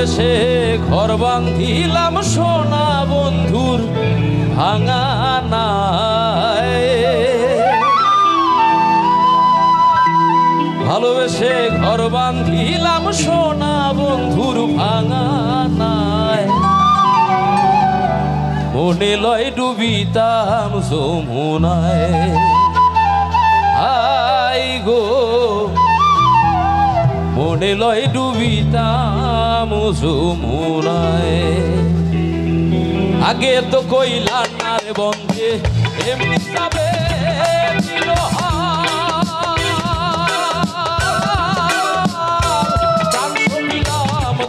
ভালোবেসে ঘর বাঁধিলাম সোনা বন্ধুর ভাঙা নাই। ভালোবেসে ঘর বাঁধিলাম সোনা বন্ধুর ভাঙা নাই। মনে লয় ডুবিতাম যমুনায়, আই গো মনে লয় ডুবিতাম যমুনায়। আগে তো কইলা না রে বন্ধে এমনি যাবে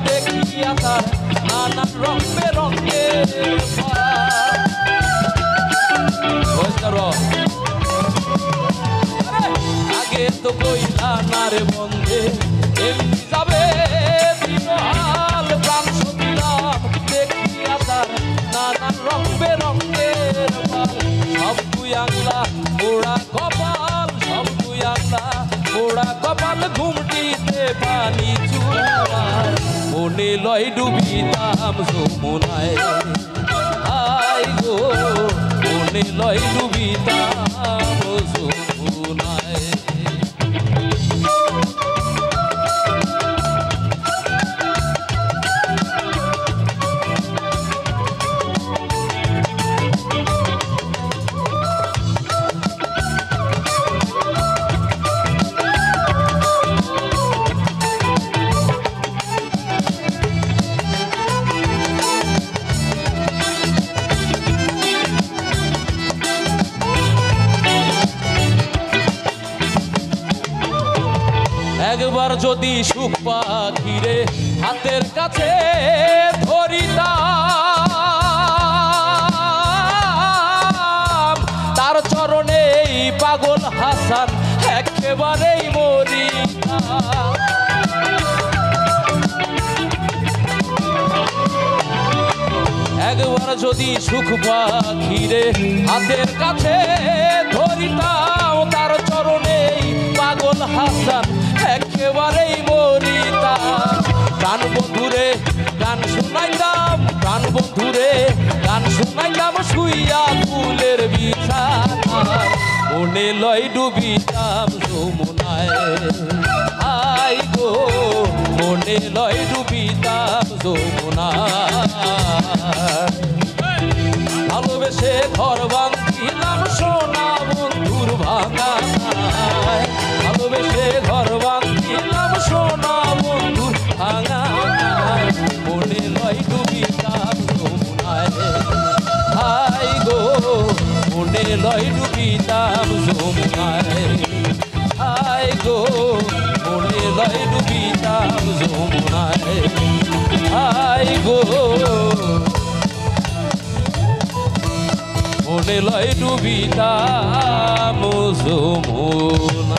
দেখিয়া তার নানান রং বেরঙে। আগে তো কইলা না রে বন্ধে এমনি যাবে দিনহাল। প্রাণ সবিলাম দেখিয়া তার নানান রং বেরঙের পাল। সব তুই আংলা পোড়া কপাল, সব তুই আংলা পোড়া কপাল। ঘুমটিতে পানি চুলায়, মনে লয় ডুবিতাম যমুনায়, আই গো মনে লয় ডুবিতাম যমুনায়। একবার যদি সুখ পাখিরে হাতের কাছে ধরিতাম, তার চরণেই পাগল হাসান একেবারেই মরিতাম। একবার যদি সুখ পাখিরে হাতের কাছে ধরিতাম, তার চরণেই পাগল হাসান একেবারেই মরিতাম। প্রাণ বন্ধুরে গান শুনাইতাম, প্রাণ বন্ধুরে গান শুনাইতাম শুইয়া ফুলের বিছানায়। মনে লয় ডুবিতাম যমুনায়, আই গো মনে লয় ডুবিতাম যমুনায়। ভালোবেসে ঘর বাঁধিলাম সোনা বন্ধুর ভাঙা নাই। ভালোবেসে ঘর বাঁধিলাম সোনা বন্ধুর ভাঙা নাই। মনে লয় ডুবিতাম যমুনায়, আই গো মনে লয় ডুবিতাম যমুনায়, আই গো মনে লয় ডুবিতাম যমুনায়, আই গো মনে লয় ডুবিতাম যমুনায়।